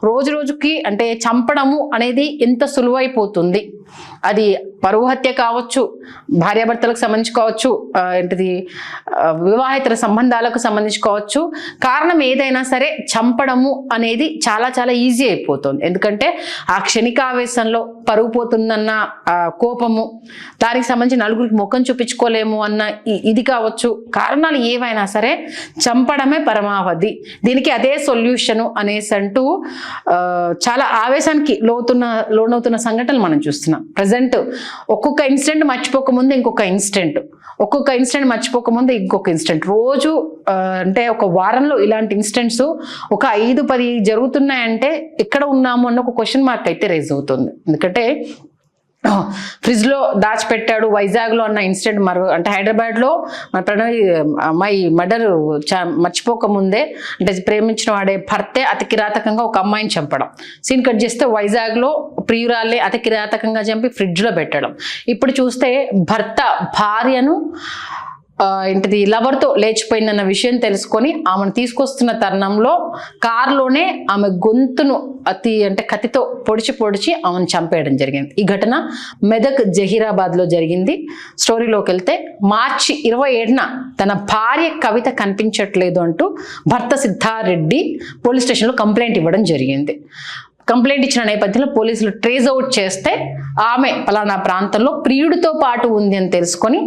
రోజు రోజుకి అంటే చంపడము అనేది ఎంత సులువైపోతుంది. అది పరువు హత్య కావచ్చు, భార్యాభర్తలకు సంబంధించి కావచ్చు, ఏంటిది వివాహేతర సంబంధాలకు సంబంధించి కావచ్చు, కారణం ఏదైనా సరే చంపడము అనేది చాలా చాలా ఈజీ అయిపోతుంది. ఎందుకంటే ఆ క్షణికావేశంలో పరుగు పోతుందన్న కోపము, దానికి సంబంధించి నలుగురికి ముఖం చూపించుకోలేము అన్న ఇది కావచ్చు, కారణాలు ఏవైనా సరే చంపడమే పరమావధి, దీనికి అదే సొల్యూషను అనేసి అంటూ చాలా ఆవేశానికి లోనవుతున్న సంఘటనలు మనం చూస్తున్నాం. ప్రజెంట్ ఒక్కొక్క ఇన్సిడెంట్ మర్చిపోకముందు ఇంకొక ఇన్సిడెంట్, ఒక్కొక్క ఇన్సిడెంట్ మర్చిపోకముందు ఇంకొక ఇన్సిడెంట్, రోజు అంటే ఒక వారంలో ఇలాంటి ఇన్సిడెంట్స్ ఒక 5-10 జరుగుతున్నాయంటే ఎక్కడ ఉన్నాము అన్న ఒక క్వశ్చన్ మార్క్ అయితే రేజ్ అవుతుంది. ఎందుకంటే ఫ్రిడ్జ్ లో దాచిపెట్టాడు వైజాగ్లో అన్న ఇన్సిడెంట్ అంటే హైదరాబాద్లో మన ప్రణయ్ అమ్మాయి మర్డర్ మర్చిపోకముందే అంటే ప్రేమించిన వాడే భర్తే అతి కిరాతకంగా ఒక అమ్మాయిని చంపడం, సీన్ కట్ చేస్తే వైజాగ్లో ప్రియురాల్ని అతి కిరాతకంగా చంపి ఫ్రిడ్జ్లో పెట్టడం. ఇప్పుడు చూస్తే భర్త భార్యను ఏంటిది లవర్తో లేచిపోయిందన్న విషయం తెలుసుకొని ఆమెను తీసుకొస్తున్న తరుణంలో కారులోనే ఆమె గొంతును కత్తితో పొడిచి ఆమెను చంపేయడం జరిగింది. ఈ ఘటన మెదక్ జహీరాబాద్లో జరిగింది. స్టోరీలోకి వెళ్తే మార్చి 27న తన భార్య కవిత కనిపించట్లేదు అంటూ భర్త సిద్ధారెడ్డి పోలీస్ స్టేషన్లో కంప్లైంట్ ఇవ్వడం జరిగింది. కంప్లైంట్ ఇచ్చిన నేపథ్యంలో పోలీసులు ట్రేస్ అవుట్ చేస్తే ఆమె పలానా ప్రాంతంలో ప్రియుడితో పాటు ఉంది అని తెలుసుకొని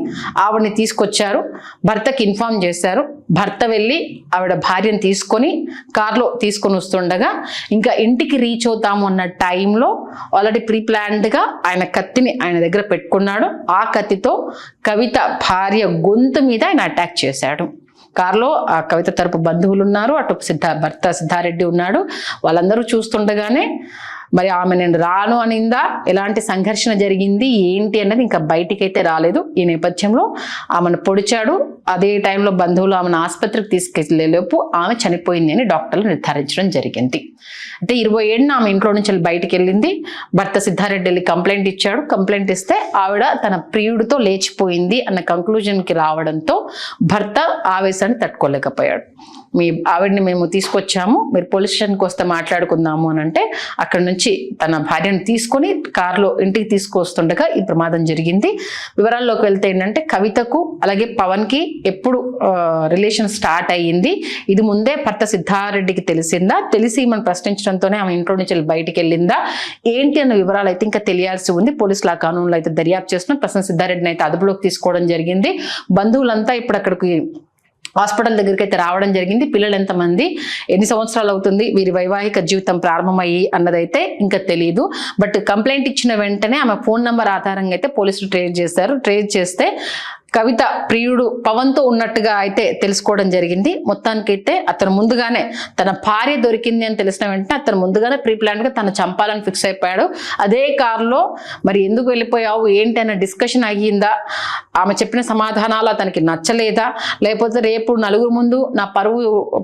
ఆవిడని తీసుకొచ్చారు, భర్తకి ఇన్ఫార్మ్ చేశారు. భర్త వెళ్ళి ఆవిడ భార్యను తీసుకొని కార్లో తీసుకొని వస్తుండగా ఇంకా ఇంటికి రీచ్ అవుతాము అన్న టైంలో ఆల్రెడీ ప్రీ ప్లాన్డ్గా ఆయన కత్తిని ఆయన దగ్గర పెట్టుకున్నాడు. ఆ కత్తితో కవిత భార్య గొంతు మీద ఆయన అటాక్ చేశాడు. కారులో ఆ కవిత తరపు బంధువులు ఉన్నారు, అటు భర్త సిద్ధారెడ్డి ఉన్నాడు. వాళ్ళందరూ చూస్తుండగానే మరి ఆమె నేను రాను అనిందా, ఎలాంటి సంఘర్షణ జరిగింది ఏంటి అన్నది ఇంకా బయటికైతే రాలేదు. ఈ నేపథ్యంలో ఆమెను పొడిచాడు. అదే టైంలో బంధువులు ఆమెను ఆసుపత్రికి తీసుకెళ్లేలోపు ఆమె చనిపోయింది అని డాక్టర్లు నిర్ధారించడం జరిగింది. అంటే 27న ఆమె ఇంట్లో నుంచి బయటికి వెళ్ళింది. భర్త సిద్ధారెడ్డి వెళ్ళి కంప్లైంట్ ఇచ్చాడు. కంప్లైంట్ ఇస్తే ఆవిడ తన ప్రియుడితో లేచిపోయింది అన్న కంక్లూజన్కి రావడంతో భర్త ఆవేశాన్ని తట్టుకోలేకపోయాడు. మీ ఆవిడని మేము తీసుకొచ్చాము, మీరు పోలీస్ స్టేషన్కి వస్తే మాట్లాడుకుందాము అని అంటే అక్కడ నుంచి తన భార్యను తీసుకొని కారులో ఇంటికి తీసుకొస్తుండగా ఈ ప్రమాదం జరిగింది. వివరాల్లోకి వెళ్తే ఏంటంటే కవితకు అలాగే పవన్కి ఎప్పుడు రిలేషన్ స్టార్ట్ అయ్యింది, ఇది ముందే భర్త సిద్ధారెడ్డికి తెలిసిందా, తెలిసి మనం ప్రశ్నించడంతోనే ఆమె ఇంట్లో నుంచి బయటికి వెళ్ళిందా ఏంటి అన్న వివరాలు అయితే ఇంకా తెలియాల్సి ఉంది. పోలీసులు ఆ కానూన్లో అయితే దర్యాప్తు చేస్తున్నారు. ప్రస్తుతం సిద్ధారెడ్డిని అయితే అదుపులోకి తీసుకోవడం జరిగింది. బంధువులంతా ఇప్పుడు అక్కడికి హాస్పిటల్ దగ్గరికి అయితే రావడం జరిగింది. పిల్లలు ఎంతమంది, ఎన్ని సంవత్సరాలు అవుతుంది వీరి వైవాహిక జీవితం ప్రారంభమయ్యి అన్నదైతే ఇంకా తెలియదు. బట్ కంప్లైంట్ ఇచ్చిన వెంటనే ఆమె ఫోన్ నెంబర్ ఆధారంగా అయితే పోలీసులు ట్రేస్ చేశారు. ట్రేస్ చేస్తే కవిత ప్రియుడు పవన్తో ఉన్నట్టుగా అయితే తెలుసుకోవడం జరిగింది. మొత్తానికైతే అతను ముందుగానే తన భార్య దొరికింది అని తెలిసిన వెంటనే అతను ముందుగానే ప్రీ ప్లాన్గా తను చంపాలని ఫిక్స్ అయిపోయాడు. అదే కారులో మరి ఎందుకు వెళ్ళిపోయావు ఏంటి అన్న డిస్కషన్ అయ్యిందా, ఆమె చెప్పిన సమాధానాలు అతనికి నచ్చలేదా, లేకపోతే రేపు నలుగురు ముందు నా పరువు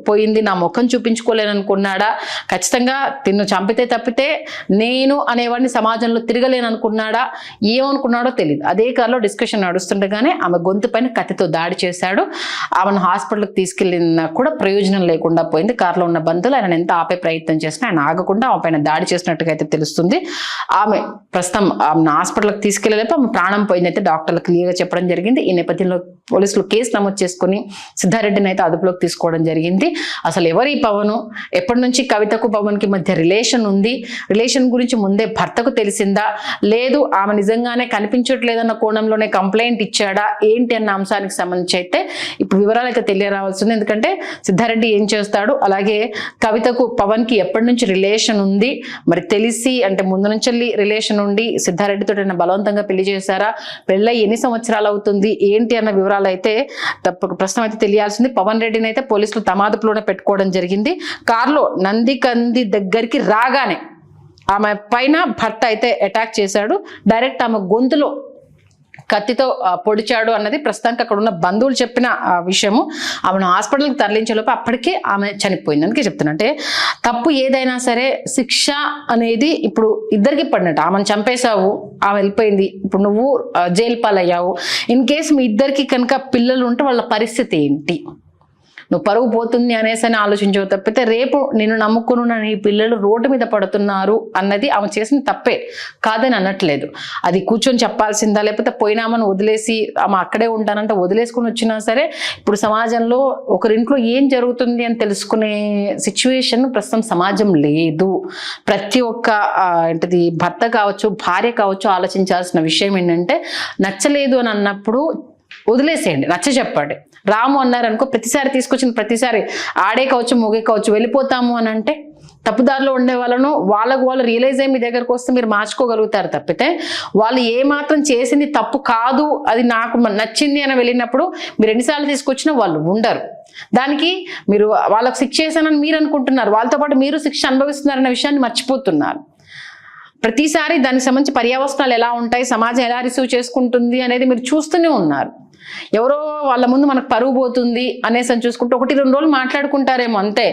పోయింది, నా ముఖం చూపించుకోలేననుకున్నాడా, ఖచ్చితంగా తిన్ను చంపితే తప్పితే నేను అనేవాడిని సమాజంలో తిరగలేననుకున్నాడా, ఏమనుకున్నాడో తెలియదు. అదే కారులో డిస్కషన్ నడుస్తుండగానే ఆమె గొంతు పైన కత్తితో దాడి చేశాడు. ఆమెను హాస్పిటల్కి తీసుకెళ్ళినా కూడా ప్రయోజనం లేకుండా పోయింది. కారులో ఉన్న బంధువులు ఆయన ఎంత ఆపే ప్రయత్నం చేసినా ఆయన ఆగకుండా ఆమె పైన దాడి చేసినట్టుగా అయితే తెలుస్తుంది. ఆమె ప్రస్తుతం ఆమెను హాస్పిటల్కి తీసుకెళ్లేపు ఆమె ప్రాణం పోయిందైతే డాక్టర్లు క్లియర్గా చెప్పడం జరిగింది. ఈ నేపథ్యంలో పోలీసులు కేసు నమోదు చేసుకుని సిద్ధారెడ్డిని అయితే అదుపులోకి తీసుకోవడం జరిగింది. అసలు ఎవరు ఈ పవను, ఎప్పటి నుంచి కవితకు పవన్కి మధ్య రిలేషన్ ఉంది, రిలేషన్ గురించి ముందే భర్తకు తెలిసిందా, లేదు ఆమె నిజంగానే కనిపించట్లేదన్న కోణంలోనే కంప్లైంట్ ఇచ్చాడా ఏంటి అన్న అంశానికి సంబంధించి అయితే ఇప్పుడు వివరాలు అయితే తెలియరావాల్సింది. ఎందుకంటే సిద్ధారెడ్డి ఏం చేస్తాడు, అలాగే కవితకు పవన్కి ఎప్పటి నుంచి రిలేషన్ ఉంది, మరి తెలిసి అంటే ముందు నుంచి రిలేషన్ ఉండి సిద్ధారెడ్డితో బలవంతంగా పెళ్లి చేశారా, పెళ్ళై ఎన్ని సంవత్సరాలు అవుతుంది ఏంటి అన్న వివరాలు అయితే ప్రస్తుతం అయితే తెలియాల్సింది. పవన్ రెడ్డిని అయితే పోలీసులు తమ అదుపులోనే పెట్టుకోవడం జరిగింది. కారులో నందికంది దగ్గరికి రాగానే ఆమె పైన భర్త అయితే అటాక్ చేశాడు. డైరెక్ట్ ఆమె గొంతులో కత్తితో పొడిచాడు అన్నది ప్రస్తుతానికి అక్కడ ఉన్న బంధువులు చెప్పిన విషయము. ఆమెను హాస్పిటల్కి తరలించేలోపు అప్పటికే ఆమె చనిపోయింది. అందుకే చెప్తున్నా, అంటే తప్పు ఏదైనా సరే శిక్ష అనేది ఇప్పుడు ఇద్దరికి పడినట్టు. ఆమెను చంపేశావు, ఆమె వెళ్ళిపోయింది, ఇప్పుడు నువ్వు జైలు పాలయ్యావు. ఇన్ కేసు మీ ఇద్దరికి కనుక పిల్లలు ఉంటే వాళ్ళ పరిస్థితి ఏంటి? నువ్వు పరువు పోతుంది అనేసి అని ఆలోచించవు తప్పితే రేపు నిన్ను నమ్ముకున్న నీ పిల్లలు రోడ్డు మీద పడుతున్నారు అన్నది ఆమె చేసిన తప్పే కాదని అనట్లేదు. అది కూర్చొని చెప్పాల్సిందా, లేకపోతే పోయినామని వదిలేసి ఆమె అక్కడే ఉంటానంటే వదిలేసుకుని వచ్చినా సరే ఇప్పుడు సమాజంలో ఒకరింట్లో ఏం జరుగుతుంది అని తెలుసుకునే సిచ్యువేషన్ ప్రస్తుతం సమాజం లేదు. ప్రతి ఒక్క ఏంటిది భర్త కావచ్చు, భార్య కావచ్చు ఆలోచించాల్సిన విషయం ఏంటంటే నచ్చలేదు అని అన్నప్పుడు వదిలేసేయండి, నచ్చ చెప్పండి. రాము అన్నారనుకో, ప్రతిసారి తీసుకొచ్చిన ప్రతిసారి ఆడే కావచ్చు మొగే కావచ్చు వెళ్ళిపోతాము అని అంటే తప్పుదారిలో ఉండే వాళ్ళను వాళ్ళు రియలైజ్ అయ్యి మీ దగ్గరకు వస్తే మీరు మార్చుకోగలుగుతారు తప్పితే వాళ్ళు ఏమాత్రం చేసింది తప్పు కాదు అది నాకు నచ్చింది అని వెళ్ళినప్పుడు మీరు ఎన్నిసార్లు తీసుకొచ్చినా వాళ్ళు ఉండరు. దానికి మీరు వాళ్ళకు శిక్ష చేశానని మీరు అనుకుంటున్నారు, వాళ్ళతో పాటు మీరు శిక్ష అనుభవిస్తున్నారన్న విషయాన్ని మర్చిపోతున్నారు. ప్రతిసారి దానికి సంబంధించి పర్యావసనాలు ఎలా ఉంటాయి, సమాజం ఎలా రిసీవ్ చేసుకుంటుంది అనేది మీరు చూస్తూనే ఉన్నారు. ఎవరో వాళ్ళ ముందు మనకు పరువు పోతుంది అనేసి అని చూసుకుంటూ 1-2 రోజులు మాట్లాడుకుంటారేమో అంతే.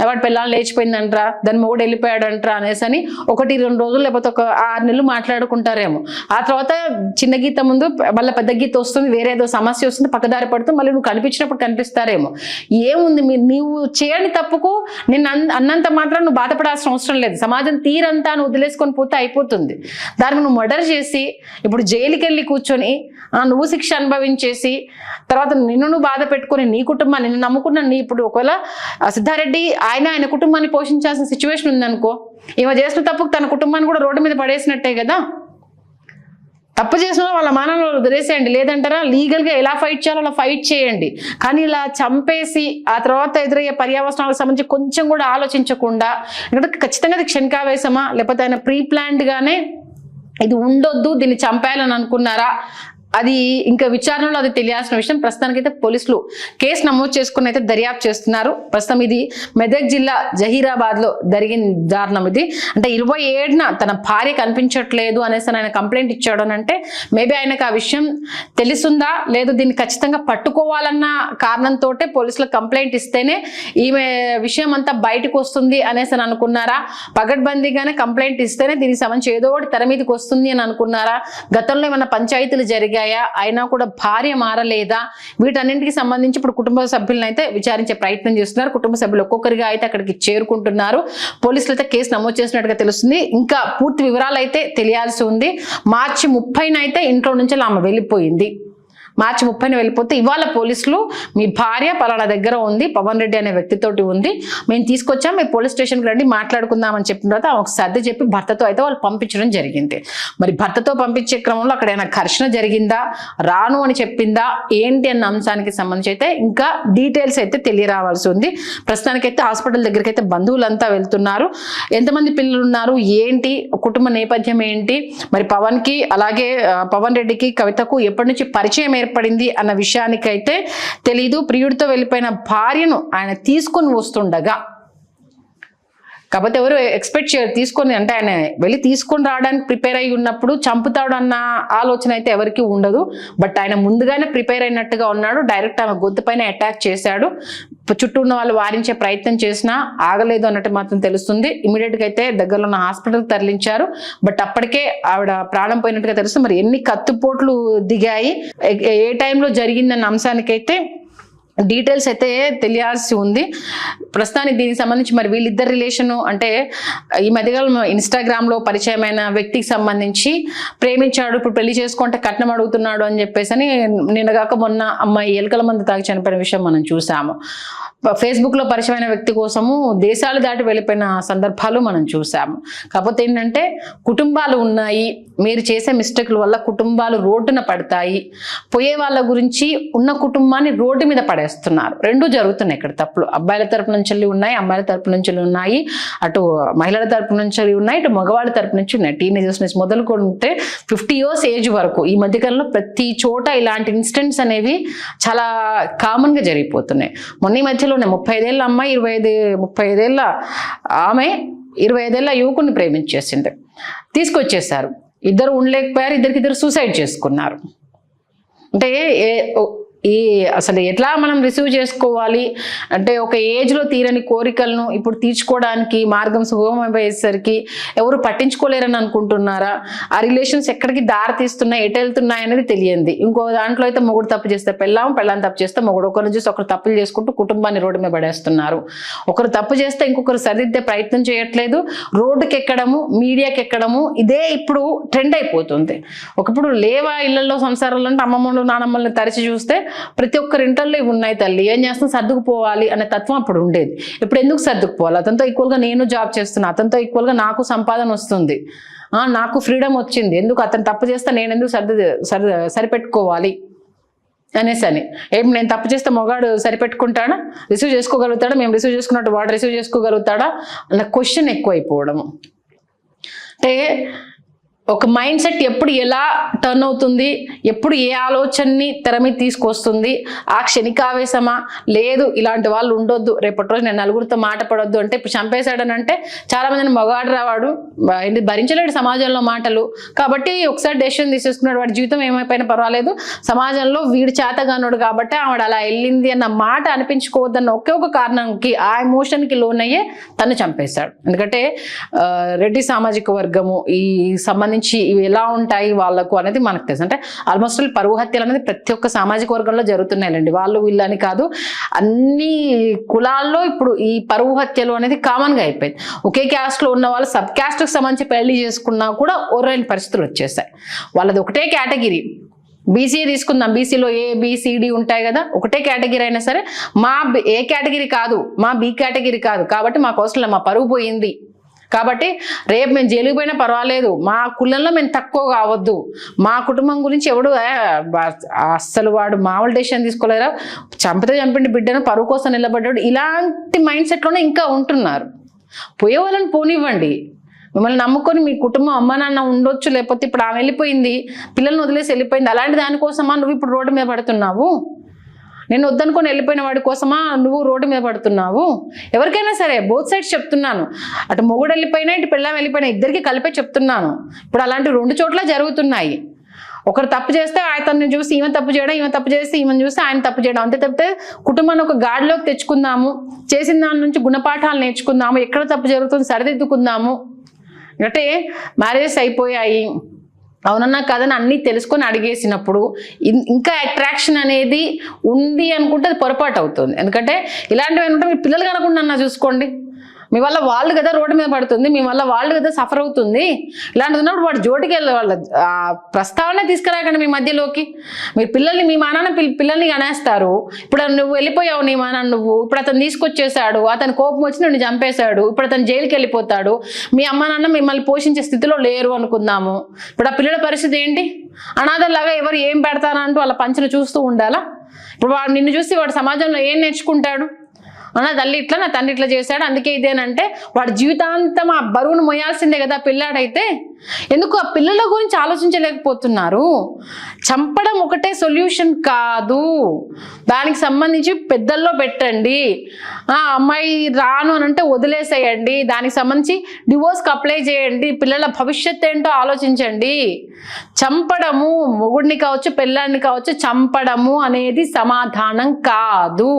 వాడి పిల్లలు లేచిపోయిందంట్రా, దాని మొగుడు వెళ్ళిపోయాడంట్రా అనేసి అని 1-2 రోజులు లేకపోతే ఒక 6 నెలలు మాట్లాడుకుంటారేమో. ఆ తర్వాత చిన్న గీత ముందు మళ్ళీ పెద్ద గీత వస్తుంది, వేరేదో సమస్య వస్తుంది, పక్కదారి పడుతుంది, మళ్ళీ నువ్వు కనిపించినప్పుడు కనిపిస్తారేమో. ఏముంది నీవు చేయని తప్పుకు నేను అన్నంత మాత్రం నువ్వు బాధపడాల్సిన అవసరం లేదు. సమాజం తీరంతా నువ్వు వదిలేసుకొని పోతే అయిపోతుంది. దానికి నువ్వు మర్డర్ చేసి ఇప్పుడు జైలుకి వెళ్ళి కూర్చొని నువ్వు శిక్ష అనుభవించేసి తర్వాత నిన్ను బాధ పెట్టుకుని నీ కుటుంబాన్ని నిన్ను నమ్ముకున్న నీ ఇప్పుడు ఒకవేళ సిద్ధారెడ్డి ఆయన కుటుంబాన్ని పోషించాల్సిన సిచ్యువేషన్ ఉందనుకో, ఈమె చేసిన తప్పుకు తన కుటుంబాన్ని కూడా రోడ్డు మీద పడేసినట్టే కదా. తప్పు చేసిన వాళ్ళ మానవులు వదిలేసేయండి, లేదంటారా లీగల్గా ఎలా ఫైట్ చేయాలో అలా ఫైట్ చేయండి. కానీ ఇలా చంపేసి ఆ తర్వాత ఎదురయ్యే పర్యావసనాలకు సంబంధించి కొంచెం కూడా ఆలోచించకుండా, ఎందుకంటే ఖచ్చితంగా అది క్షణికావేశమా లేకపోతే ఆయన ప్రీ ప్లాన్డ్గానే ఇది ఉండొద్దు దీన్ని చంపేయాలని అనుకున్నారా, అది ఇంకా విచారణలో అది తెలియాల్సిన విషయం. ప్రస్తుతానికైతే పోలీసులు కేసు నమోదు చేసుకుని అయితే దర్యాప్తు చేస్తున్నారు. ప్రస్తుతం ఇది మెదక్ జిల్లా జహీరాబాద్లో జరిగిన దారుణం ఇది. అంటే 27న తన భార్య కనిపించట్లేదు అనేసి ఆయన కంప్లైంట్ ఇచ్చాడు అని అంటే మేబీ ఆయనకు ఆ విషయం తెలుసుందా లేదు, దీన్ని ఖచ్చితంగా పట్టుకోవాలన్న కారణంతో పోలీసులకు కంప్లైంట్ ఇస్తేనే ఈమె విషయం అంతా బయటకు వస్తుంది అనేసి అని అనుకున్నారా, పగడ్బందీగానే కంప్లైంట్ ఇస్తేనే దీనికి సంబంధించి ఏదో ఒకటి తెర మీదకి వస్తుంది అని అనుకున్నారా, గతంలో ఏమైనా పంచాయతీలు జరిగాయి అయినా కూడా భార్య మారలేదా, వీటన్నింటికి సంబంధించి ఇప్పుడు కుటుంబ సభ్యులను అయితే విచారించే ప్రయత్నం చేస్తున్నారు. కుటుంబ సభ్యులు ఒక్కొక్కరిగా అయితే అక్కడికి చేరుకుంటున్నారు. పోలీసులు అయితే కేసు నమోదు చేసినట్టుగా తెలుస్తుంది. ఇంకా పూర్తి వివరాలు అయితే తెలియాల్సి ఉంది. మార్చి 30న అయితే ఇంట్లో నుంచి ఆమె వెళ్ళిపోయింది. మార్చి 30న వెళ్ళిపోతే ఇవాళ పోలీసులు మీ భార్య పలానా దగ్గర ఉంది, పవన్ రెడ్డి అనే వ్యక్తితోటి ఉంది, మేము తీసుకొచ్చాం, మీ పోలీస్ స్టేషన్కి రండి మాట్లాడుకుందామని చెప్పిన తర్వాత ఒక సర్ది చెప్పి భర్తతో అయితే వాళ్ళు పంపించడం జరిగింది. మరి భర్తతో పంపించే క్రమంలో అక్కడ ఏమైనా ఘర్షణ జరిగిందా, రాను అని చెప్పిందా ఏంటి అన్న అంశానికి సంబంధించి అయితే ఇంకా డీటెయిల్స్ అయితే తెలియరావాల్సి ఉంది. ప్రస్తుతానికైతే హాస్పిటల్ దగ్గరికి అయితే బంధువులంతా వెళ్తున్నారు. ఎంతమంది పిల్లలు ఉన్నారు ఏంటి, కుటుంబ నేపథ్యం ఏంటి, మరి పవన్కి అలాగే పవన్ రెడ్డికి కవితకు ఎప్పటి నుంచి పరిచయం ఏర్పడింది అన్న విషయానికైతే తెలీదు. ప్రియుడితో వెళ్ళిపోయిన భార్యను ఆయన తీసుకొని వస్తుండగా, కాకపోతే ఎవరు ఎక్స్పెక్ట్ చేయరు తీసుకొని, అంటే ఆయన వెళ్ళి తీసుకొని రావడానికి ప్రిపేర్ అయి ఉన్నప్పుడు చంపుతాడు అన్న ఆలోచన అయితే ఎవరికి ఉండదు. బట్ ఆయన ముందుగానే ప్రిపేర్ అయినట్టుగా ఉన్నాడు. డైరెక్ట్ ఆమె గొంతు పైన అటాక్ చేశాడు. చుట్టూ ఉన్న వాళ్ళు వారించే ప్రయత్నం చేసినా ఆగలేదు అన్నట్టు మాత్రం తెలుస్తుంది. ఇమీడియట్గా అయితే దగ్గరలో ఉన్న హాస్పిటల్కి తరలించారు. బట్ అప్పటికే ఆవిడ ప్రాణం పోయినట్టుగా తెలుస్తుంది. మరి ఎన్ని కత్తిపోట్లు దిగాయి, ఏ టైంలో జరిగిందన్న అంశానికైతే డీటెయిల్స్ అయితే తెలియాల్సి ఉంది. ప్రస్తుతానికి దీనికి సంబంధించి మరి వీళ్ళిద్దరు రిలేషను అంటే ఈ మధ్యకాలంలో ఇన్స్టాగ్రామ్లో పరిచయమైన వ్యక్తికి సంబంధించి ప్రేమించాడు, ఇప్పుడు పెళ్లి చేసుకుంటే కట్నం అడుగుతున్నాడు అని చెప్పేసి నిన్నగాక మొన్న అమ్మాయి ఎలుకల మందు తాగి చనిపోయిన విషయం మనం చూసాము. ఫేస్బుక్లో పరిచయమైన వ్యక్తి కోసము దేశాలు దాటి వెళ్ళిపోయిన సందర్భాలు మనం చూసాము. కాకపోతే ఏంటంటే కుటుంబాలు ఉన్నాయి, మీరు చేసే మిస్టేక్ల వల్ల కుటుంబాలు రోడ్డున పడతాయి. పోయే వాళ్ళ గురించి ఉన్న కుటుంబాన్ని రోడ్డు మీద పడేస్తున్నారు. రెండూ జరుగుతున్నాయి ఇక్కడ తప్పులు. అబ్బాయిల తరపు నుంచి ఉన్నాయి, అమ్మాయిల తరపు నుంచి ఉన్నాయి, అటు మహిళల తరపు నుంచి ఉన్నాయి, ఇటు మగవాళ్ళ తరపు నుంచి ఉన్నాయి. టీనేజర్స్ నుంచి మొదలుకుంటే 50 years ఏజ్ వరకు ఈ మధ్యకాలంలో ప్రతి చోట ఇలాంటి ఇన్సిడెంట్స్ అనేవి చాలా కామన్గా జరిగిపోతున్నాయి. మొన్న ఈ మధ్యలో 35 ఏళ్ళ అమ్మాయి 35 ఏళ్ళ ఆమె 25 ఏళ్ళ యువకుడిని ప్రేమించేసింది, తీసుకొచ్చేసారు. ఇద్దరు ఉండలేకపోయారు, ఇద్దరికిద్దరు సూసైడ్ చేసుకున్నారు. అంటే ఈ అసలు ఎట్లా మనం రిసీవ్ చేసుకోవాలి అంటే ఒక ఏజ్లో తీరని కోరికలను ఇప్పుడు తీర్చుకోవడానికి మార్గం సుగమమైపోయేసరికి ఎవరు పట్టించుకోలేరని అనుకుంటున్నారా? ఆ రిలేషన్స్ ఎక్కడికి దారి తీస్తున్నాయి, ఎటు వెళ్తున్నాయి అనేది తెలియంది. ఇంకో దాంట్లో అయితే మొగుడు తప్పు చేస్తే పెళ్ళాం తప్పు చేస్తే మొగుడు, ఒకరిని చూసి ఒకరు తప్పులు చేసుకుంటూ కుటుంబాన్ని రోడ్డు మీద పడేస్తున్నారు. ఒకరు తప్పు చేస్తే ఇంకొకరు సరిదిద్దే ప్రయత్నం చేయట్లేదు. రోడ్డుకి ఎక్కడము, మీడియాకి ఎక్కడము ఇదే ఇప్పుడు ట్రెండ్ అయిపోతుంది. ఒకప్పుడు లేవా ఇళ్లలో సంసారాలు అంటే అమ్మమ్మలు నానమ్మల్ని తరిచి చూస్తే ప్రతి ఒక్కరి ఇంటర్లో ఇవి ఉన్నాయి తల్లి, ఏం చేస్తాం సర్దుకుపోవాలి అనే తత్వం అప్పుడు ఉండేది. ఇప్పుడు ఎందుకు సర్దుకుపోవాలి? అతనితో ఈక్వల్గా నేను జాబ్ చేస్తున్నా, అతనితో ఈక్వల్గా నాకు సంపాదన వస్తుంది, నాకు ఫ్రీడమ్ వచ్చింది, ఎందుకు అతను తప్పు చేస్తే నేను ఎందుకు సరిపెట్టుకోవాలి అనేసి అని. నేను తప్పు చేస్తే మొగాడు సరిపెట్టుకుంటాడా, రిసీవ్ చేసుకోగలుగుతాడా, మేము రిసీవ్ చేసుకున్నట్టు వాడు రిసీవ్ చేసుకోగలుగుతాడా అన్న క్వశ్చన్ ఎక్కువైపోవడము. అంటే ఒక మైండ్ సెట్ ఎప్పుడు ఎలా టర్న్ అవుతుంది, ఎప్పుడు ఏ ఆలోచనని తెర మీద తీసుకొస్తుంది, ఆ క్షణికావేశమా, లేదు ఇలాంటి వాళ్ళు ఉండొద్దు, రేపటి రోజు నేను నలుగురితో మాట పడొద్దు అంటే ఇప్పుడు చంపేశాడని అంటే చాలా మందిని మగాడు రావాడు భరించలేడు సమాజంలో మాటలు, కాబట్టి ఒకసారి డెసిషన్ తీసేసుకున్నాడు, వాడి జీవితం ఏమైపోయినా పర్వాలేదు, సమాజంలో వీడి చేతగానుడు కాబట్టి ఆవిడ అలా వెళ్ళింది అన్న మాట అనిపించుకోవద్దన్న ఒకే ఒక కారణంకి ఆ ఎమోషన్కి లోనయ్యే తను చంపేశాడు. ఎందుకంటే రెడ్డి సామాజిక వర్గము ఈ సంబంధించి ఇవి ఎలా ఉంటాయి వాళ్ళకు అనేది మనకు తెలుసు. అంటే ఆల్మోస్ట్ పరువు హత్యలు అనేది ప్రతి ఒక్క సామాజిక వర్గంలో జరుగుతున్నాయండి, వాళ్ళు వీళ్ళని కాదు, అన్ని కులాల్లో ఇప్పుడు ఈ పరువు హత్యలు అనేది కామన్గా అయిపోయింది. ఒకే క్యాస్ట్లో ఉన్న వాళ్ళు సబ్ క్యాస్ట్కి సంబంధించి పెళ్లి చేసుకున్నా కూడా ఓరైన పరిస్థితులు వచ్చేసాయి. వాళ్ళది ఒకటే కేటగిరీ, బీసీ తీసుకుందాం, బీసీలో ABCD ఉంటాయి కదా, ఒకటే కేటగిరీ అయినా సరే మా ఏ కేటగిరీ కాదు, మా B కేటగిరీ కాదు, కాబట్టి మాకు అవసరం మా పరువు పోయింది, కాబట్టి రేపు మేము జైలుకి పోయినా పర్వాలేదు, మా కులంలో మేము తక్కువ కావద్దు, మా కుటుంబం గురించి ఎవడు అస్సలు వాడు మామూలు డెసిషన్ తీసుకోలేరా, చంపితే చంపిండి బిడ్డను పరువు కోసం నిలబడ్డాడు, ఇలాంటి మైండ్ సెట్లోనే ఇంకా ఉంటున్నారు. పోయే వాళ్ళని పోనివ్వండి, మిమ్మల్ని నమ్ముకొని మీ కుటుంబం అమ్మ నాన్న ఉండొచ్చు, లేకపోతే ఇప్పుడు ఆమె వెళ్ళిపోయింది, పిల్లల్ని వదిలేసి వెళ్ళిపోయింది, అలాంటి దానికోసమా నువ్వు ఇప్పుడు రోడ్డు మీద పడుతున్నావు? నేను వద్దనుకొని వెళ్ళిపోయిన వాడి కోసమా నువ్వు రోడ్డు మీద పడుతున్నావు? ఎవరికైనా సరే బోత్ సైడ్స్ చెప్తున్నాను, అటు మొగుడు వెళ్ళిపోయినా ఇటు పిల్లం వెళ్ళిపోయినా ఇద్దరికి కలిపే చెప్తున్నాను. ఇప్పుడు అలాంటి 2 చోట్ల జరుగుతున్నాయి. ఒకరు తప్పు చేస్తే అతన్ని చూసి ఈమె తప్పు చేయడం, ఈమె తప్పు చేసి ఈమెను చూసి ఆయన తప్పు చేయడం, అంతే తప్పితే కుటుంబాన్ని ఒక గాడిలోకి తెచ్చుకుందాము, చేసిన దాని నుంచి గుణపాఠాలు నేర్చుకుందాము, ఎక్కడ తప్పు జరుగుతుంది సరిదిద్దుకుందాము. అంటే మ్యారేజెస్ అయిపోయాయి, అవునన్నా కాదని అన్నీ తెలుసుకొని అడిగేసినప్పుడు ఇంకా అట్రాక్షన్ అనేది ఉంది అనుకుంటే అది పొరపాటు అవుతుంది. ఎందుకంటే ఇలాంటివి అనుకుంటే మీ పిల్లలు కనకుండా చూసుకోండి, మీ వల్ల వాళ్ళు కదా రోడ్డు మీద పడుతుంది, మీ వల్ల వాళ్ళు కదా సఫర్ అవుతుంది. ఇలాంటిది ఉన్నప్పుడు వాడు జోటికి వెళ్ళే వాళ్ళ ప్రస్తావనే తీసుకురాకండి మీ మధ్యలోకి. మీరు పిల్లల్ని మీ మానాన్న పిల్లల్ని అనేస్తారు, ఇప్పుడు నువ్వు వెళ్ళిపోయావు నీ మానాన్న, నువ్వు ఇప్పుడు అతను తీసుకొచ్చేసాడు, అతను కోపం వచ్చి నిన్ను చంపేశాడు, ఇప్పుడు అతను జైలుకి వెళ్ళిపోతాడు, మీ అమ్మ నాన్న మిమ్మల్ని పోషించే స్థితిలో లేరు అనుకుందాము. ఇప్పుడు ఆ పిల్లల పరిస్థితి ఏంటి? అనాథల్లాగా ఎవరు ఏం పెడతారంటూ వాళ్ళ పంచను చూస్తూ ఉండాలా? ఇప్పుడు వాడు నిన్ను చూసి వాడు సమాజంలో ఏం నేర్చుకుంటాడు? నా తల్లి ఇట్లా, నా తండ్రి ఇట్లా చేశాడు అందుకే ఇదేనంటే వాడి జీవితాంతం ఆ బరువును మోయాల్సిందే కదా పిల్లాడైతే. ఎందుకు ఆ పిల్లల గురించి ఆలోచించలేకపోతున్నారు? చంపడం ఒకటే సొల్యూషన్ కాదు, దానికి సంబంధించి పెద్దల్లో పెట్టండి. అమ్మాయి రాను అని అంటే వదిలేసేయండి, దానికి సంబంధించి డివోర్స్కి అప్లై చేయండి, పిల్లల భవిష్యత్తు ఏంటో ఆలోచించండి. చంపడము, మొగుడిని కావచ్చు పెళ్ళాన్ని కావచ్చు, చంపడము అనేది సమాధానం కాదు.